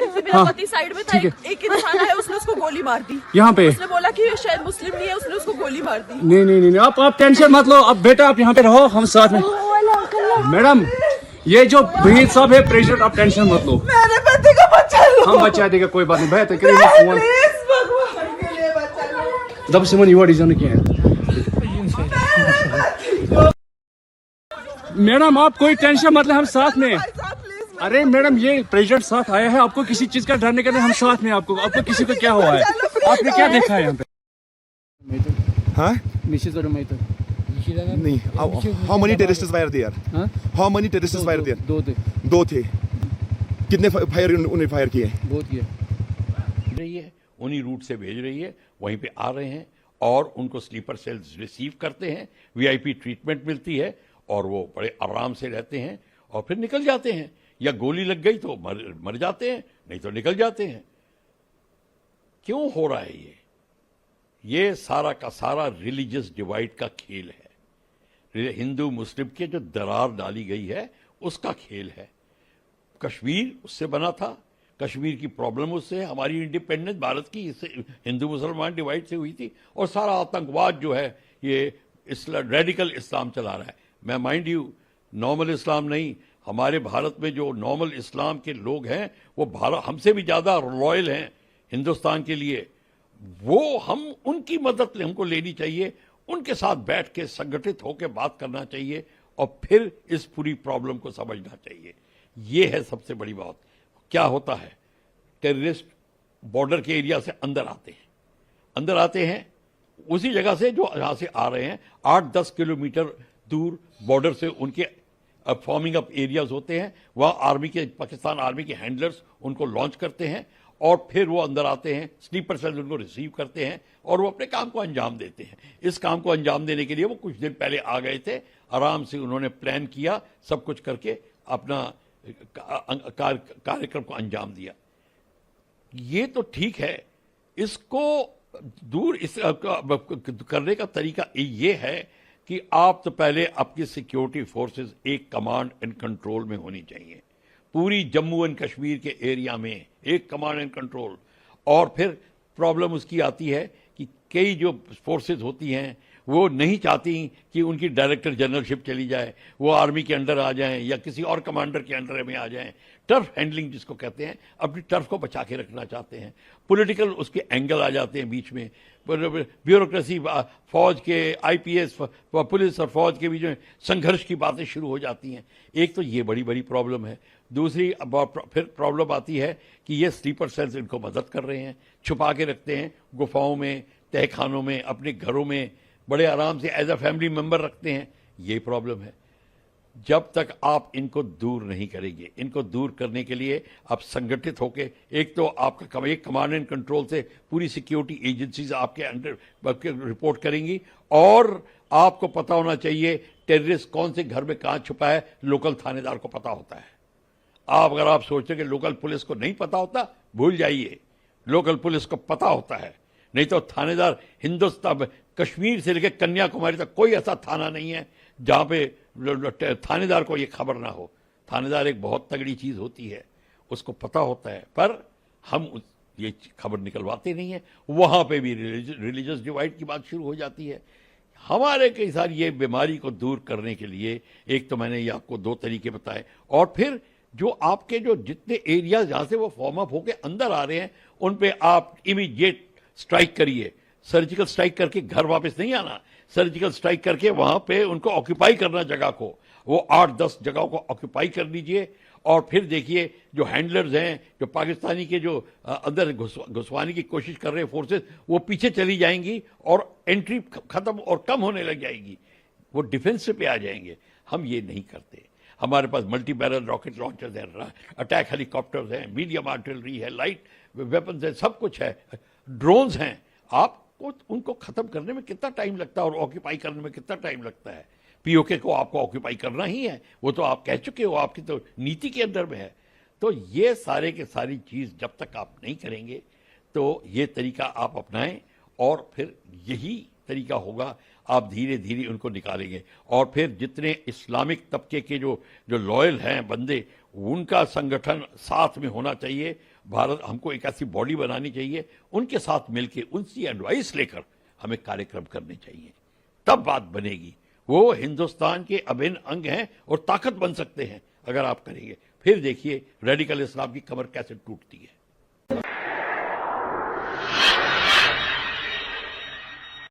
मेरा पति साइड में था, एक इंसान है, उसने उसको गोली मार दी यहाँ पे। उसने बोला कि शायद मुस्लिम नहीं है, उसने उसको गोली मार दी। नहीं नहीं नहीं, आप टेंशन मत लो। अब बेटा आप यहाँ पे रहो, हम साथ में। मैडम ये जो वहीद साहब है प्रेसिडेंट, आप टेंशन मत लो। मेरे पति को बचा लो। हम बचा देगा, कोई बात नहीं। भैया तो करिए फोन। प्लीज भगवान के लिए बचा लो। जब सिमन युवा डिजाइन किया है। मैडम आप कोई टेंशन मत ले, हम साथ में। अरे मैडम ये प्रेसिडेंट साथ आया है, आपको किसी चीज का डर नहीं करना, हम साथ में। आपको किसी को क्या हुआ है? आपने क्या देखा है यहाँ पे? Huh? नहीं नहीं. How many terrorists were there? How many terrorists were there? दो थे. कितने फायर उन्हें फायर किए? बहुत किया. रही है, उन्हीं रूट से भेज रही है, वहीं पे आ रहे हैं और उनको स्लीपर सेल्स रिसीव करते हैं, वीआईपी ट्रीटमेंट मिलती है और वो बड़े आराम से रहते हैं और फिर निकल जाते हैं। या गोली लग गई तो मर जाते हैं, नहीं तो निकल जाते हैं। क्यों हो रहा है ये सारा का सारा रिलीजियस डिवाइड का खेल है। हिंदू मुस्लिम के जो दरार डाली गई है उसका खेल है। कश्मीर उससे बना था, कश्मीर की प्रॉब्लम उससे, हमारी इंडिपेंडेंस भारत की इससे हिंदू मुसलमान डिवाइड से हुई थी। और सारा आतंकवाद जो है ये रेडिकल इस्लाम चला रहा है। मैं माइंड यू नॉर्मल इस्लाम नहीं, हमारे भारत में जो नॉर्मल इस्लाम के लोग हैं वो भारत हमसे भी ज़्यादा लॉयल हैं हिंदुस्तान के लिए। वो हम उनकी मदद हमको लेनी चाहिए, उनके साथ बैठ के संगठित होकर बात करना चाहिए और फिर इस पूरी प्रॉब्लम को समझना चाहिए। ये है सबसे बड़ी बात। क्या होता है, टेररिस्ट बॉर्डर के एरिया से अंदर आते हैं उसी जगह से जो यहाँ से आ रहे हैं 8-10 किलोमीटर दूर बॉर्डर से उनके फॉर्मिंग अप एरियाज होते हैं। वहाँ पाकिस्तान आर्मी के हैंडलर्स उनको लॉन्च करते हैं और फिर वो अंदर आते हैं, स्लीपर सेल उनको रिसीव करते हैं और वो अपने काम को अंजाम देते हैं। इस काम को अंजाम देने के लिए वो कुछ दिन पहले आ गए थे, आराम से उन्होंने प्लान किया, सब कुछ करके अपना कार्यक्रम को अंजाम दिया। ये तो ठीक है, इसको दूर करने का तरीका ये है कि आप तो पहले आपकी सिक्योरिटी फोर्सेस एक कमांड एंड कंट्रोल में होनी चाहिए। पूरी जम्मू एंड कश्मीर के एरिया में एक कमांड एंड कंट्रोल। और फिर प्रॉब्लम उसकी आती है कि कई जो फोर्सेस होती हैं वो नहीं चाहती कि उनकी डायरेक्टर जनरलशिप चली जाए, वो आर्मी के अंडर आ जाएं या किसी और कमांडर के अंडर में आ जाएं। टर्फ हैंडलिंग जिसको कहते हैं, अपनी टर्फ को बचा के रखना चाहते हैं। पॉलिटिकल उसके एंगल आ जाते हैं बीच में, ब्यूरोक्रेसी, फौज के आईपीएस, पुलिस और फौज के बीच में संघर्ष की बातें शुरू हो जाती हैं। एक तो ये बड़ी बड़ी प्रॉब्लम है। दूसरी फिर प्रॉब्लम आती है कि ये स्लीपर सेल्स इनको मदद कर रहे हैं, छुपा के रखते हैं गुफाओं में, तहखानों में, अपने घरों में बड़े आराम से एज अ फैमिली मेंबर रखते हैं। ये प्रॉब्लम है। जब तक आप इनको दूर नहीं करेंगे, इनको दूर करने के लिए आप संगठित होकर, एक तो आपका एक कमांड एंड कंट्रोल से पूरी सिक्योरिटी एजेंसीज आपके अंडर रिपोर्ट करेंगी और आपको पता होना चाहिए टेररिस्ट कौन से घर में कहाँ छुपा है, लोकल थानेदार को पता होता है। अगर आप सोचते कि लोकल पुलिस को नहीं पता होता, भूल जाइए, लोकल पुलिस को पता होता है। नहीं तो थानेदार हिंदुस्तान कश्मीर से लेकर कन्याकुमारी तक कोई ऐसा थाना नहीं है जहां पे थानेदार को ये खबर ना हो। थानेदार एक बहुत तगड़ी चीज होती है, उसको पता होता है, पर हम ये खबर निकलवाते नहीं है। वहां पे भी रिलीजियस डिवाइड की बात शुरू हो जाती है। हमारे कई सारी ये बीमारी को दूर करने के लिए एक तो मैंने ये आपको 2 तरीके बताए, और फिर जो आपके जो जितने एरिया जहां से वो फॉर्म अप होके अंदर आ रहे हैं उन पे आप इमीडिएट स्ट्राइक करिए। सर्जिकल स्ट्राइक करके घर वापस नहीं आना, सर्जिकल स्ट्राइक करके वहां पे उनको ऑक्यूपाई करना, जगह को, वो 8-10 जगहों को ऑक्यूपाई कर लीजिए। और फिर देखिए जो हैंडलर्स हैं, जो पाकिस्तानी के जो अंदर घुसवाने की कोशिश कर रहे हैं फोर्सेस, वो पीछे चली जाएंगी और एंट्री खत्म और कम होने लग जाएगी, वो डिफेंस पे आ जाएंगे। हम ये नहीं करते। हमारे पास मल्टी बैरल रॉकेट लॉन्चर्स हैं, अटैक हेलीकॉप्टर्स हैं, मीडियम आर्टिलरी है, लाइट वेपन्स है, सब कुछ है, ड्रोन्स हैं। आपको उनको खत्म करने में कितना टाइम लगता है और ऑक्यूपाई करने में कितना टाइम लगता है? पीओके को आपको ऑक्यूपाई करना ही है, वो तो आप कह चुके हो, आपकी तो नीति के अंदर में है। तो ये सारे के सारी चीज जब तक आप नहीं करेंगे तो ये तरीका आप अपनाएं और फिर यही तरीका होगा, आप धीरे धीरे उनको निकालेंगे। और फिर जितने इस्लामिक तबके के जो लॉयल हैं बंदे, उनका संगठन साथ में होना चाहिए। भारत हमको एक ऐसी बॉडी बनानी चाहिए, उनके साथ मिलके उनसी एडवाइस लेकर हमें कार्यक्रम करने चाहिए, तब बात बनेगी। वो हिंदुस्तान के अभिन्न अंग हैं और ताकत बन सकते हैं अगर आप करेंगे। फिर देखिए रेडिकल इस्लाम की कमर कैसे टूटती है।